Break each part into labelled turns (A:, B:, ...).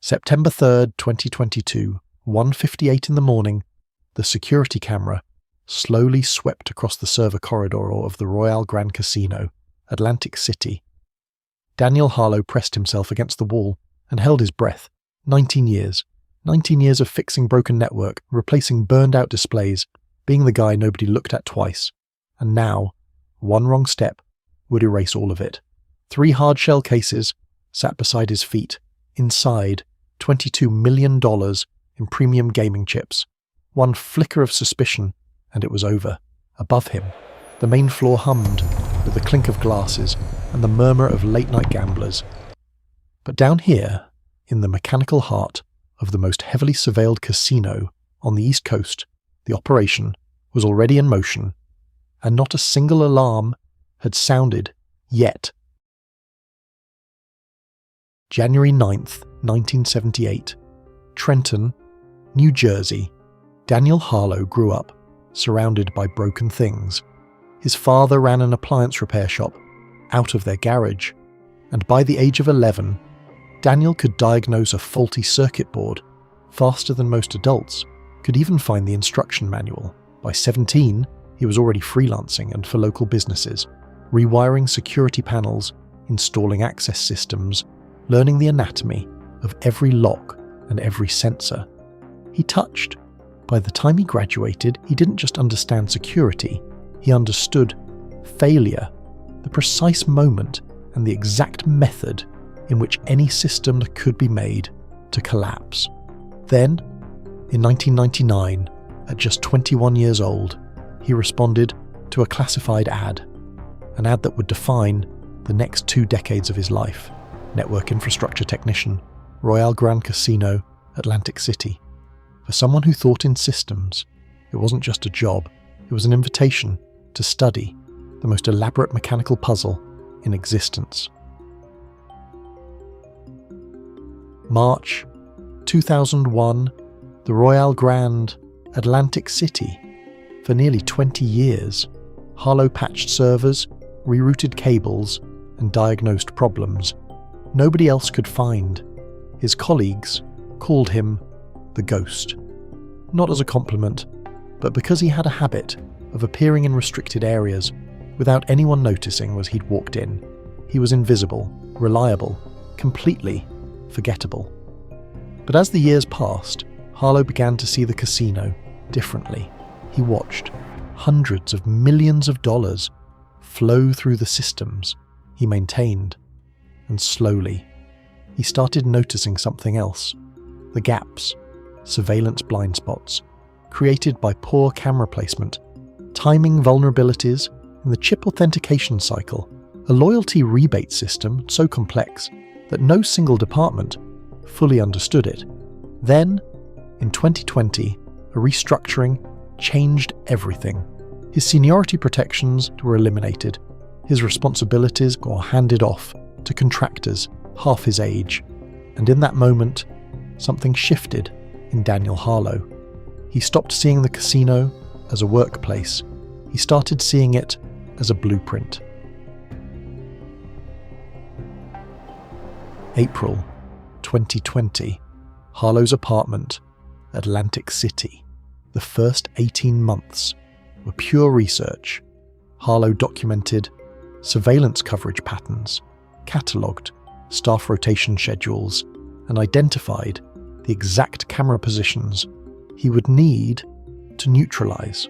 A: September 3rd, 2022, 1:58 in the morning, the security camera slowly swept across the server corridor of the Royal Grand Casino, Atlantic City. Daniel Harlow pressed himself against the wall and held his breath. 19 years. 19 years of fixing broken network, replacing burned-out displays, being the guy nobody looked at twice. And now, one wrong step would erase all of it. 3 hard-shell cases sat beside his feet. Inside, $22 million in premium gaming chips. One flicker of suspicion, and it was over. Above him, the main floor hummed with the clink of glasses and the murmur of late-night gamblers. But down here, in the mechanical heart of the most heavily surveilled casino on the East Coast, the operation was already in motion, and not a single alarm had sounded yet. January 9th, 1978. Trenton, New Jersey. Daniel Harlow grew up surrounded by broken things. His father ran an appliance repair shop out of their garage, and by the age of 11, Daniel could diagnose a faulty circuit board faster than most adults, could even find the instruction manual. By 17, he was already freelancing and for local businesses, rewiring security panels, installing access systems, learning the anatomy of every lock and every sensor. He touched. By the time he graduated, he didn't just understand security, he understood failure, the precise moment and the exact method in which any system could be made to collapse. Then, in 1999, at just 21 years old, he responded to a classified ad, an ad that would define the next 2 decades of his life. Network infrastructure technician, Royal Grand Casino, Atlantic City. For someone who thought in systems, it wasn't just a job, it was an invitation to study the most elaborate mechanical puzzle in existence. March 2001, the Royal Grand, Atlantic City. For nearly 20 years, Harlow patched servers, rerouted cables, and diagnosed problems nobody else could find. His colleagues called him the Ghost. Not as a compliment, but because he had a habit of appearing in restricted areas without anyone noticing as he'd walked in. He was invisible, reliable, completely forgettable. But as the years passed, Harlow began to see the casino differently. He watched hundreds of millions of dollars flow through the systems he maintained, and slowly, he started noticing something else. The gaps, surveillance blind spots, created by poor camera placement, timing vulnerabilities in the chip authentication cycle, a loyalty rebate system so complex that no single department fully understood it. Then, in 2020, a restructuring changed everything. His seniority protections were eliminated. His responsibilities were handed off to contractors half his age. And in that moment, something shifted in Daniel Harlow. He stopped seeing the casino as a workplace. He started seeing it as a blueprint. April 2020. Harlow's apartment, Atlantic City. The first 18 months were pure research. Harlow documented surveillance coverage patterns, catalogued staff rotation schedules, and identified the exact camera positions he would need to neutralize.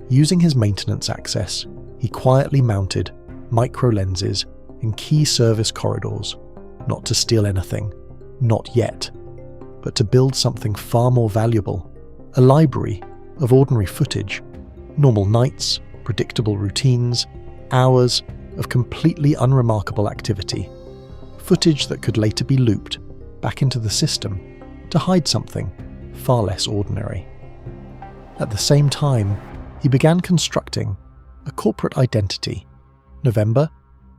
A: Using his maintenance access, he quietly mounted micro lenses in key service corridors, not to steal anything, not yet, but to build something far more valuable, a library of ordinary footage, normal nights, predictable routines, hours of completely unremarkable activity, footage that could later be looped back into the system to hide something far less ordinary. At the same time, he began constructing a corporate identity. November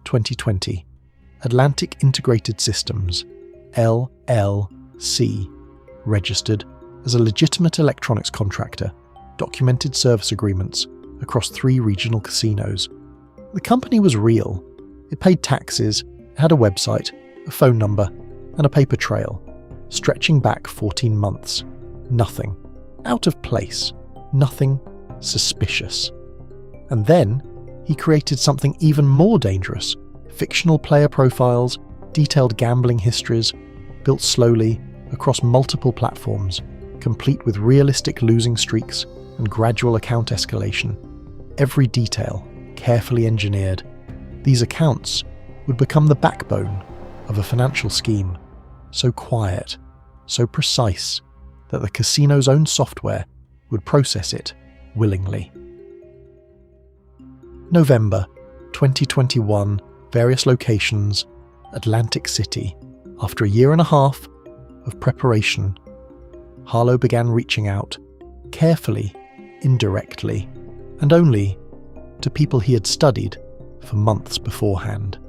A: 2020, Atlantic Integrated Systems, LLC, registered as a legitimate electronics contractor, documented service agreements across 3 regional casinos. The company was real. It paid taxes, had a website, a phone number, and a paper trail. stretching back 14 months. Nothing out of place, nothing suspicious. And then he created something even more dangerous: fictional player profiles, detailed gambling histories, built slowly across multiple platforms, complete with realistic losing streaks and gradual account escalation. Every detail carefully engineered. These accounts would become the backbone of a financial scheme, so quiet, so precise, that the casino's own software would process it willingly. November 2021, various locations, Atlantic City. After a year and a half of preparation, Harlow began reaching out, carefully, indirectly, and only to people he had studied for months beforehand.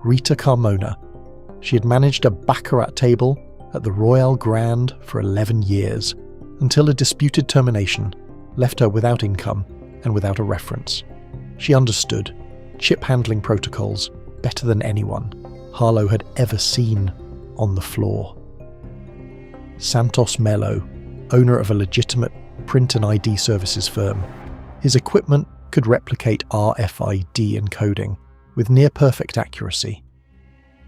A: Rita Carmona. She had managed a baccarat table at the Royal Grand for 11 years, until a disputed termination left her without income and without a reference. She understood chip handling protocols better than anyone Harlow had ever seen on the floor. Santos Melo, owner of a legitimate print and ID services firm. His equipment could replicate RFID encoding with near-perfect accuracy.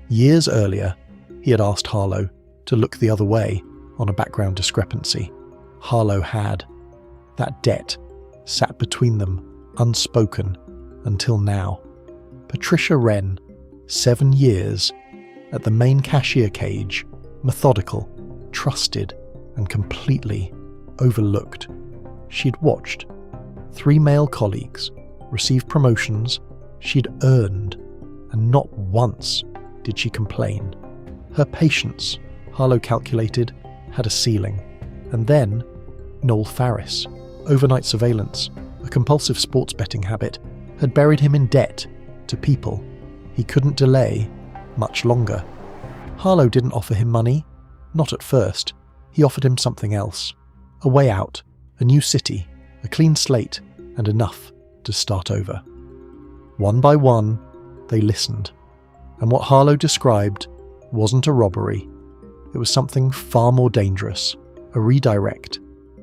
A: Years earlier, he had asked Harlow to look the other way on a background discrepancy. Harlow had. That debt sat between them, unspoken, until now. Patricia Wren, 7 years, at the main cashier cage, methodical, trusted, and completely overlooked. She'd watched 3 male colleagues receive promotions she'd earned, and not once did she complain. Her patience, Harlow calculated, had a ceiling. And then, Noel Farris, overnight surveillance, a compulsive sports betting habit, had buried him in debt to people he couldn't delay much longer. Harlow didn't offer him money, not at first. He offered him something else. A way out, a new city, a clean slate, and enough to start over. One by one, they listened. And what Harlow described wasn't a robbery. It was something far more dangerous, a redirect.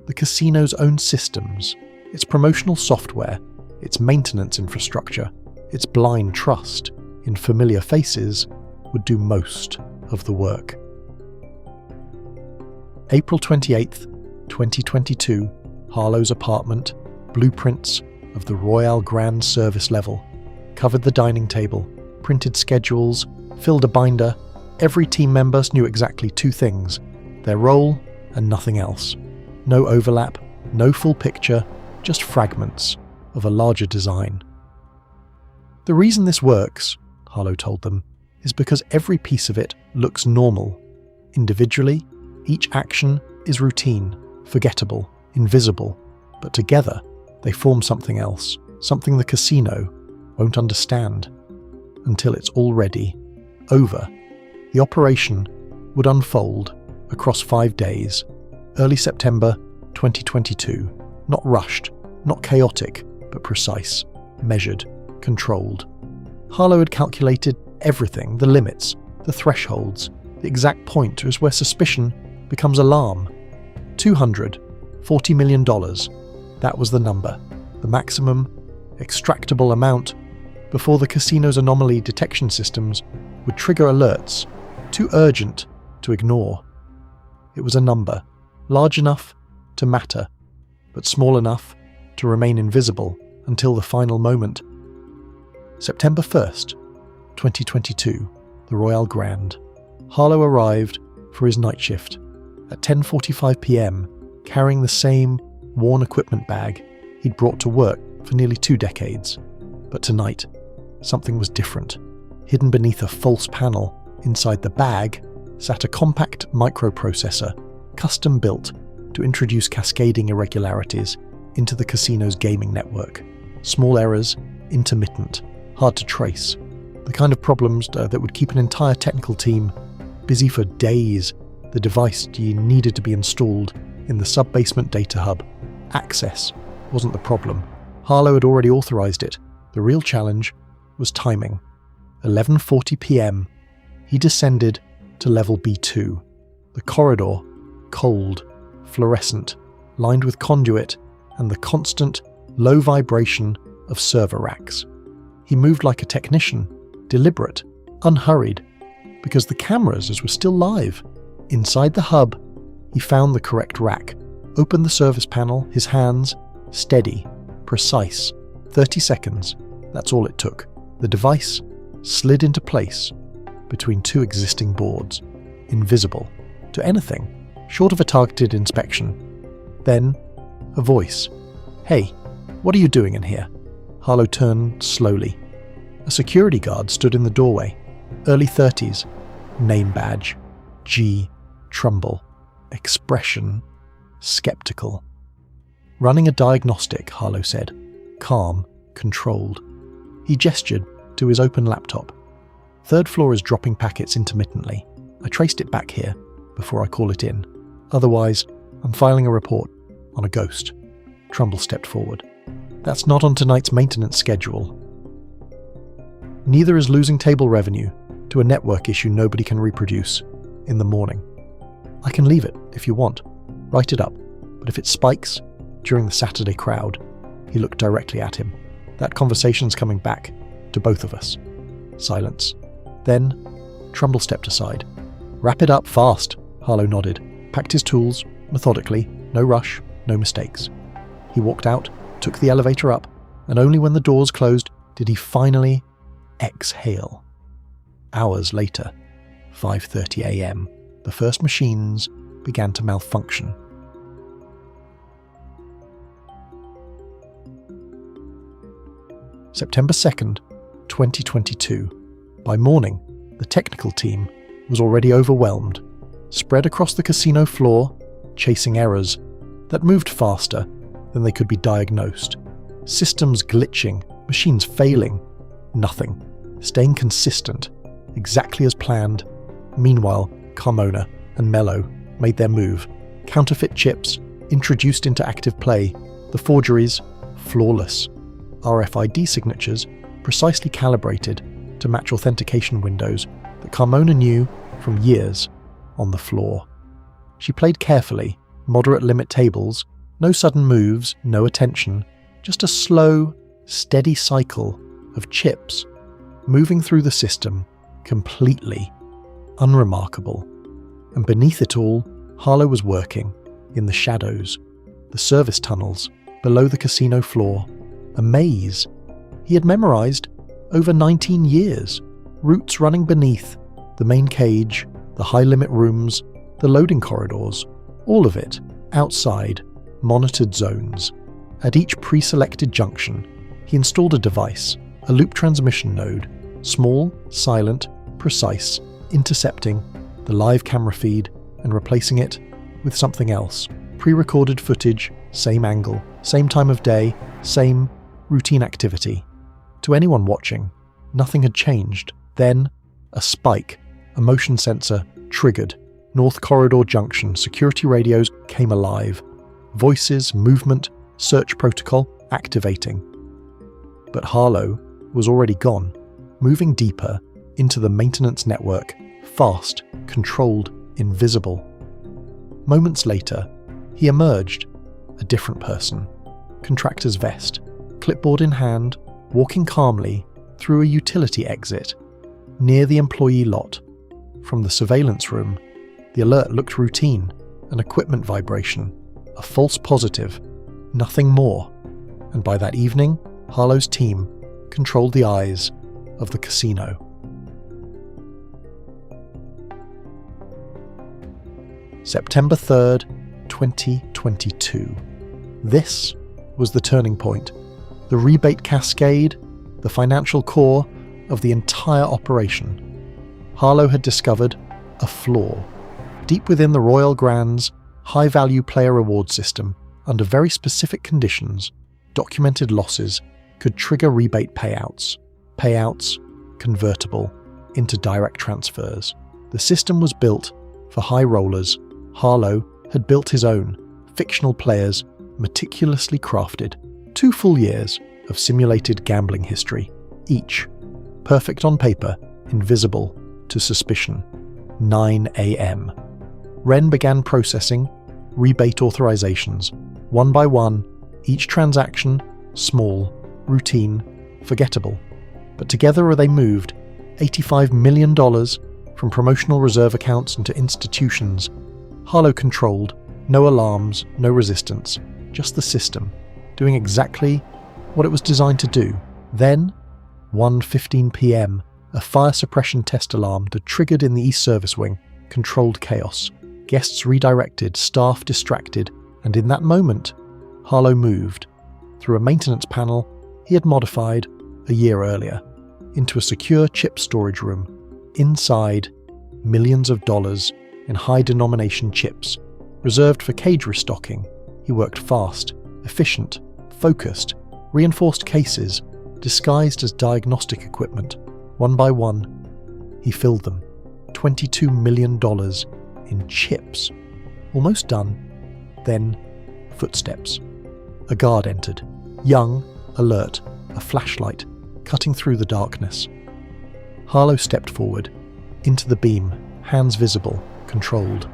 A: The casino's own systems, its promotional software, its maintenance infrastructure, its blind trust in familiar faces would do most of the work. April 28th, 2022, Harlow's apartment, blueprints of the Royal Grand service level, covered the dining table, printed schedules, filled a binder. Every team member knew exactly 2 things: their role and nothing else. No overlap, no full picture, just fragments of a larger design. The reason this works, Harlow told them, is because every piece of it looks normal. Individually, each action is routine, forgettable, invisible, but together they form something else, something the casino won't understand until it's already over. The operation would unfold across 5 days, early September 2022, not rushed, not chaotic, but precise, measured, controlled. Harlow had calculated everything, the limits, the thresholds, the exact point is where suspicion becomes alarm. $240 million, that was the number, the maximum extractable amount before the casino's anomaly detection systems would trigger alerts, too urgent to ignore. It was a number, large enough to matter, but small enough to remain invisible until the final moment. September 1st, 2022, the Royal Grand. Harlow arrived for his night shift at 10:45 p.m, carrying the same worn equipment bag he'd brought to work for nearly 2 decades. But tonight, something was different. Hidden beneath a false panel inside the bag sat a compact microprocessor, custom-built to introduce cascading irregularities into the casino's gaming network. Small errors, intermittent, hard to trace. The kind of problems that would keep an entire technical team busy for days. The device needed to be installed in the sub-basement data hub. Access wasn't the problem. Harlow had already authorized it. The real challenge was timing. 11:40 p.m. He descended to level B2. The corridor, cold, fluorescent, lined with conduit and the constant, low vibration of server racks. He moved like a technician, deliberate, unhurried, because the cameras were still live. Inside the hub, he found the correct rack, opened the service panel, his hands, steady, precise, 30 seconds, that's all it took. The device slid into place between two existing boards, invisible to anything short of a targeted inspection. Then, a voice. "Hey, what are you doing in here?" Harlow turned slowly. A security guard stood in the doorway, early 30s, name badge, G. Trumbull, expression, skeptical. "Running a diagnostic," Harlow said, calm, controlled. He gestured to his open laptop. "Third floor is dropping packets intermittently. I traced it back here before I call it in. Otherwise, I'm filing a report on a ghost." Trumbull stepped forward. "That's not on tonight's maintenance schedule. Neither is losing table revenue to a network issue nobody can reproduce in the morning. I can leave it if you want. Write it up. But if it spikes during the Saturday crowd," he looked directly at him, "that conversation's coming back to both of us." Silence. Then, Trumbull stepped aside. "Wrap it up fast," Harlow nodded, packed his tools, methodically, no rush, no mistakes. He walked out, took the elevator up, and only when the doors closed did he finally exhale. Hours later, 5:30 a.m., the first machines began to malfunction. September 2nd, 2022. By morning, the technical team was already overwhelmed, spread across the casino floor, chasing errors that moved faster than they could be diagnosed. Systems glitching, machines failing, nothing, staying consistent, exactly as planned. Meanwhile, Carmona and Mello made their move. Counterfeit chips introduced into active play, the forgeries flawless. RFID signatures precisely calibrated to match authentication windows that Carmona knew from years on the floor. She played carefully, moderate limit tables, no sudden moves, no attention, just a slow, steady cycle of chips moving through the system completely unremarkable. And beneath it all, Harlow was working in the shadows, the service tunnels below the casino floor, a maze he had memorized over 19 years, routes running beneath the main cage, the high-limit rooms, the loading corridors, all of it outside monitored zones. At each pre-selected junction, he installed a device, a loop transmission node, small, silent, precise, intercepting the live camera feed and replacing it with something else. Pre-recorded footage, same angle, same time of day, same routine activity. To anyone watching, nothing had changed. Then, a spike, a motion sensor, triggered. North Corridor Junction security radios came alive. Voices, movement, search protocol activating. But Harlow was already gone, moving deeper into the maintenance network, fast, controlled, invisible. Moments later, he emerged, a different person. Contractor's vest, clipboard in hand, walking calmly through a utility exit near the employee lot. From the surveillance room, the alert looked routine, an equipment vibration, a false positive, nothing more. And by that evening, Harlow's team controlled the eyes of the casino. September 3rd, 2022. This was the turning point, the rebate cascade, the financial core of the entire operation. Harlow had discovered a flaw. Deep within the Royal Grand's high-value player reward system, under very specific conditions, documented losses could trigger rebate payouts. Payouts convertible into direct transfers. The system was built for high rollers. Harlow had built his own, fictional players meticulously crafted. 2 full years of simulated gambling history, each perfect on paper, invisible to suspicion. 9 a.m. Wren began processing rebate authorizations. One by one, each transaction, small, routine, forgettable. But together they moved $85 million from promotional reserve accounts into institutions. Harlow controlled, no alarms, no resistance, just the system, doing exactly what it was designed to do. Then, 1:15 p.m, a fire suppression test alarm that triggered in the East Service Wing controlled chaos. Guests redirected, staff distracted, and in that moment, Harlow moved, through a maintenance panel he had modified a year earlier, into a secure chip storage room. Inside, millions of dollars in high-denomination chips, reserved for cage restocking. He worked fast, efficient, focused, reinforced cases, disguised as diagnostic equipment. One by one, he filled them. $22 million in chips. Almost done. Then, footsteps. A guard entered. Young, alert, a flashlight, cutting through the darkness. Harlow stepped forward, into the beam, hands visible, controlled.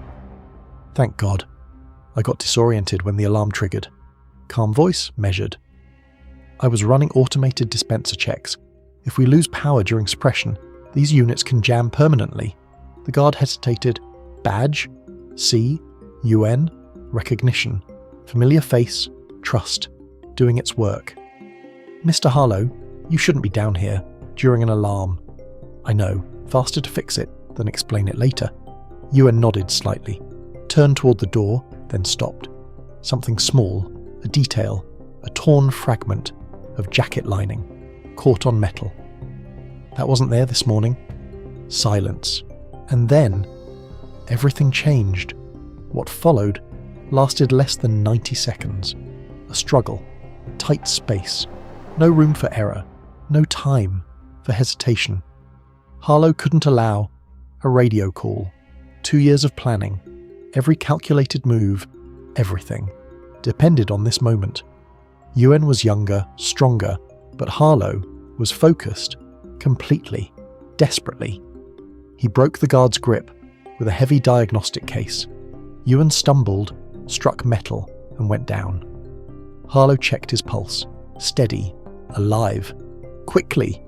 A: Thank God. I got disoriented when the alarm triggered. Calm voice, measured. I was running automated dispenser checks. If we lose power during suppression, these units can jam permanently. The guard hesitated. Badge? C? UN? Recognition. Familiar face? Trust. Doing its work. Mr. Harlow, you shouldn't be down here during an alarm. I know. Faster to fix it than explain it later. UN nodded slightly, turned toward the door, then stopped. Something small, a detail, a torn fragment of jacket lining, caught on metal. That wasn't there this morning. Silence. And then, everything changed. What followed lasted less than 90 seconds. A struggle, tight space, no room for error, no time for hesitation. Harlow couldn't allow a radio call. 2 years of planning, every calculated move, everything, depended on this moment. UN was younger, stronger, but Harlow was focused, completely, desperately. He broke the guard's grip with a heavy diagnostic case. UN stumbled, struck metal, and went down. Harlow checked his pulse, steady, alive. Quickly,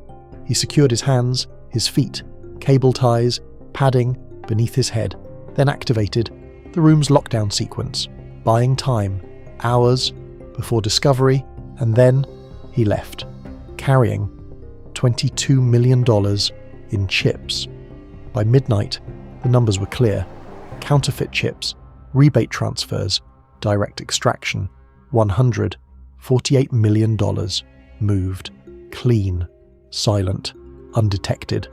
A: he secured his hands, his feet, cable ties, padding beneath his head, then activated the room's lockdown sequence, buying time, hours before discovery, and then he left, carrying $22 million in chips. By midnight, the numbers were clear. Counterfeit chips, rebate transfers, direct extraction, $148 million moved, clean, silent, undetected.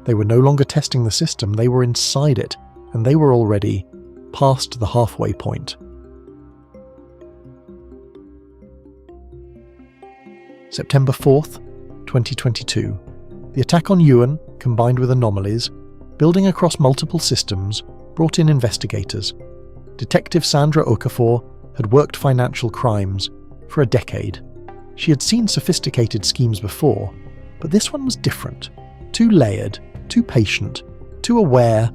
A: They were no longer testing the system, they were inside it, and they were already past the halfway point. September 4th, 2022. The attack on Ewan, combined with anomalies, building across multiple systems, brought in investigators. Detective Sandra Okafor had worked financial crimes for a decade. She had seen sophisticated schemes before, but this one was different. Too layered, too patient, too aware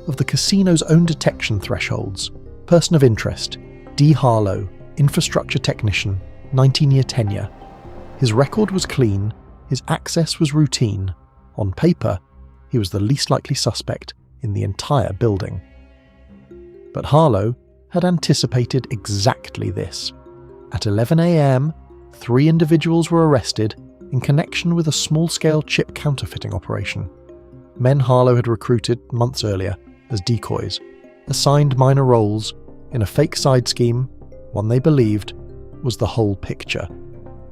A: of the casino's own detection thresholds. Person of interest, D. Harlow, infrastructure technician, 19-year tenure. His record was clean, his access was routine. On paper, he was the least likely suspect in the entire building. But Harlow had anticipated exactly this. At 11 a.m, 3 individuals were arrested in connection with a small-scale chip counterfeiting operation. Men Harlow had recruited months earlier as decoys, assigned minor roles in a fake side scheme, one they believed was the whole picture.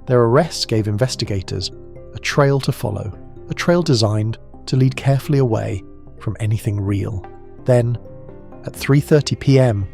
A: Their arrests gave investigators a trail to follow, a trail designed to lead carefully away from anything real. Then, at 3:30 p.m,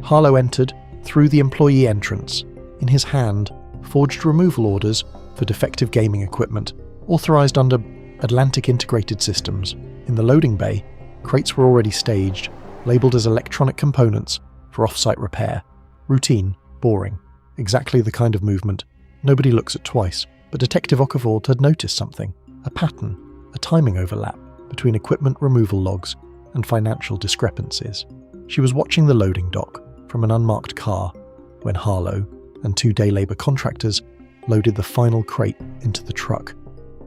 A: Harlow entered through the employee entrance, in his hand forged removal orders for defective gaming equipment, authorized under Atlantic Integrated Systems. In the loading bay, crates were already staged, labeled as electronic components for off-site repair. Routine, boring, exactly the kind of movement nobody looks at twice, but Detective Okafor had noticed something, a pattern, a timing overlap between equipment removal logs and financial discrepancies. She was watching the loading dock from an unmarked car when Harlow and 2 day labour contractors loaded the final crate into the truck.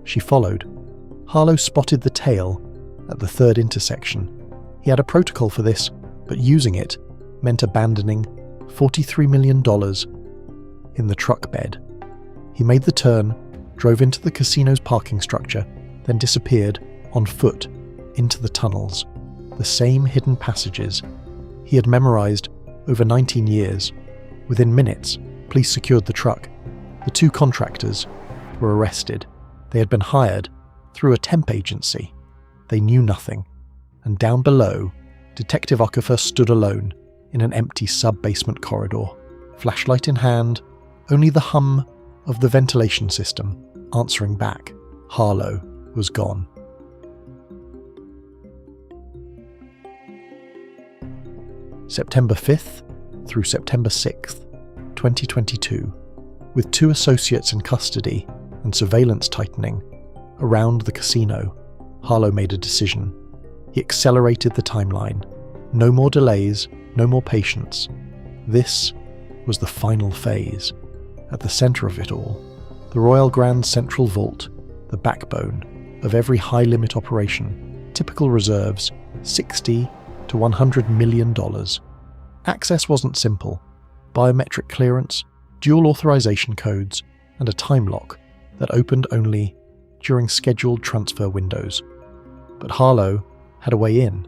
A: She followed. Harlow spotted the tail at the 3rd intersection. He had a protocol for this, but using it meant abandoning $43 million in the truck bed. He made the turn, drove into the casino's parking structure, then disappeared on foot into the tunnels, the same hidden passages he had memorized over 19 years. Within minutes, police secured the truck. The 2 contractors were arrested. They had been hired through a temp agency. They knew nothing. And down below, Detective Okafor stood alone in an empty sub-basement corridor, flashlight in hand, only the hum of the ventilation system answering back. Harlow was gone. September 5th through September 6th, 2022, with 2 associates in custody and surveillance tightening around the casino, Harlow made a decision. He accelerated the timeline. No more delays, no more patience. This was the final phase. At the centre of it all, the Royal Grand Central Vault, the backbone of every high-limit operation, typical reserves, $60 to $100 million. Access wasn't simple. Biometric clearance, dual authorization codes, and a time lock that opened only during scheduled transfer windows. But Harlow had a way in.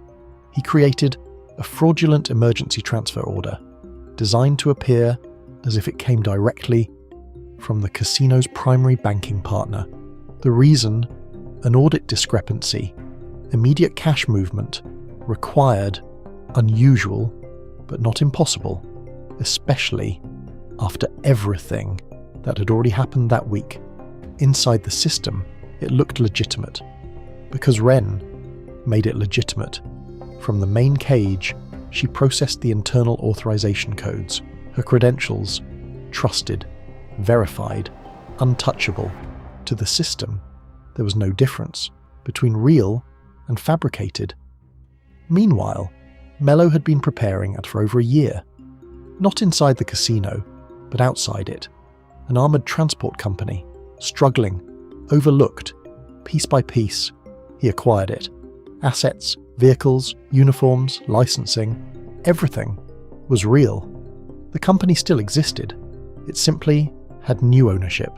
A: He created a fraudulent emergency transfer order, designed to appear as if it came directly from the casino's primary banking partner. The reason? An audit discrepancy. Immediate cash movement required unusual, but not impossible, especially after everything that had already happened that week. Inside the system, it looked legitimate, because Wren made it legitimate. From the main cage, she processed the internal authorization codes, her credentials, trusted, verified, untouchable. To the system, there was no difference between real and fabricated. Meanwhile, Mello had been preparing for over a year. Not inside the casino, but outside it. An armoured transport company, struggling, overlooked. Piece by piece, he acquired it. Assets, vehicles, uniforms, licensing, everything was real. The company still existed. It simply had new ownership.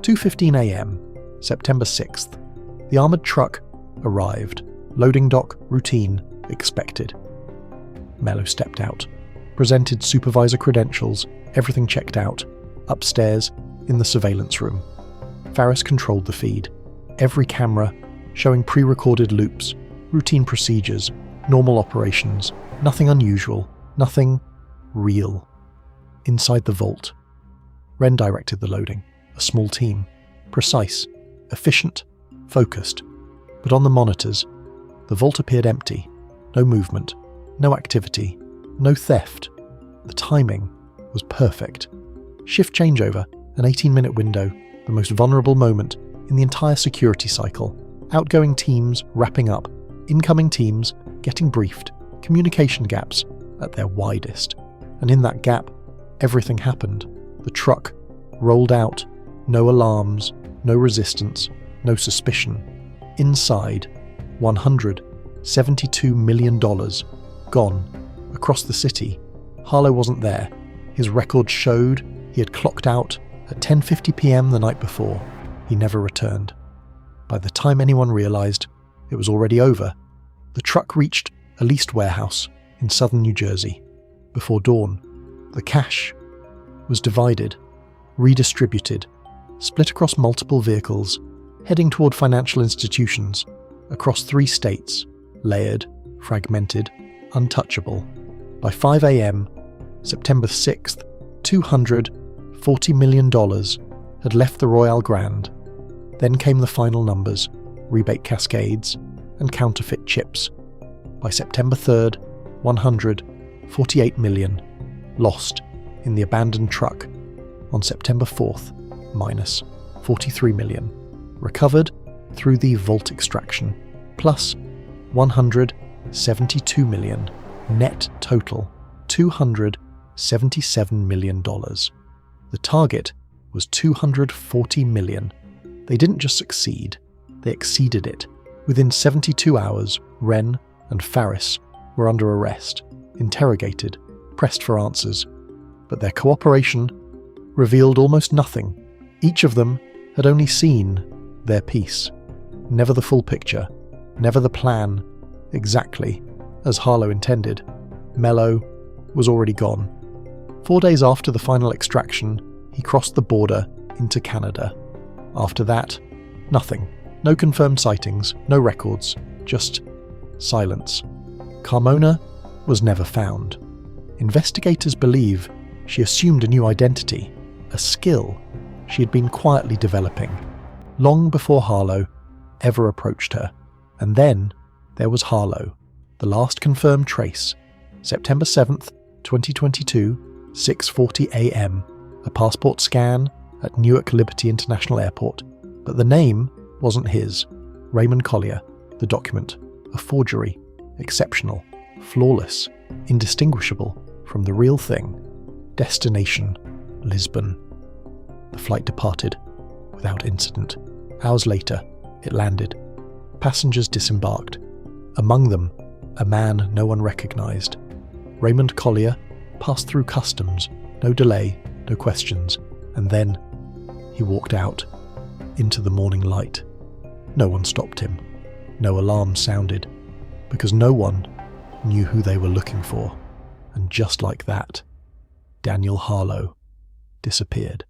A: 2:15 a.m, September 6th. The armoured truck arrived. Loading dock, routine, expected. Mello stepped out, presented supervisor credentials, everything checked out. Upstairs, in the surveillance room, Faris controlled the feed. Every camera showing pre-recorded loops, routine procedures, normal operations, nothing unusual, nothing real. Inside the vault, Wren directed the loading, a small team, precise, efficient, focused. But on the monitors, the vault appeared empty. No movement, no activity, no theft. The timing was perfect. Shift changeover, an 18-minute window, the most vulnerable moment in the entire security cycle. Outgoing teams wrapping up, incoming teams getting briefed, communication gaps at their widest. And in that gap, everything happened. The truck rolled out, no alarms, no resistance, no suspicion. Inside, $172 million gone across the city. Harlow wasn't there. His record showed he had clocked out at 10:50 p.m. the night before. He never returned. By the time anyone realized, it was already over. The truck reached a leased warehouse in southern New Jersey. Before dawn, the cash was divided, redistributed, split across multiple vehicles, heading toward financial institutions across 3 states, layered, fragmented, untouchable. By 5 a.m., September 6th, $240 million had left the Royal Grand. Then came the final numbers, rebate cascades, and counterfeit chips. By September 3rd, $148 million lost in the abandoned truck. On September 4th, minus $43 million recovered through the vault extraction, plus $172 million Net total, $277 million. The target was $240 million. They didn't just succeed, they exceeded it. Within 72 hours, Wren and Faris were under arrest, interrogated, pressed for answers. But their cooperation revealed almost nothing. Each of them had only seen their piece. Never the full picture, never the plan, exactly as Harlow intended. Mello was already gone. 4 days after the final extraction, he crossed the border into Canada. After that, nothing. No confirmed sightings, no records, just silence. Carmona was never found. Investigators believe she assumed a new identity, a skill she had been quietly developing, long before Harlow ever approached her. And then there was Harlow, the last confirmed trace, September 7th, 2022, 6:40 a.m, a passport scan at Newark Liberty International Airport. But the name wasn't his. Raymond Collier, the document, a forgery, exceptional, flawless, indistinguishable from the real thing. Destination, Lisbon. The flight departed without incident. Hours later, it landed. Passengers disembarked. Among them, a man no one recognized. Raymond Collier passed through customs, no delay, no questions, and then he walked out into the morning light. No one stopped him. No alarm sounded, because no one knew who they were looking for. And just like that, Daniel Harlow disappeared.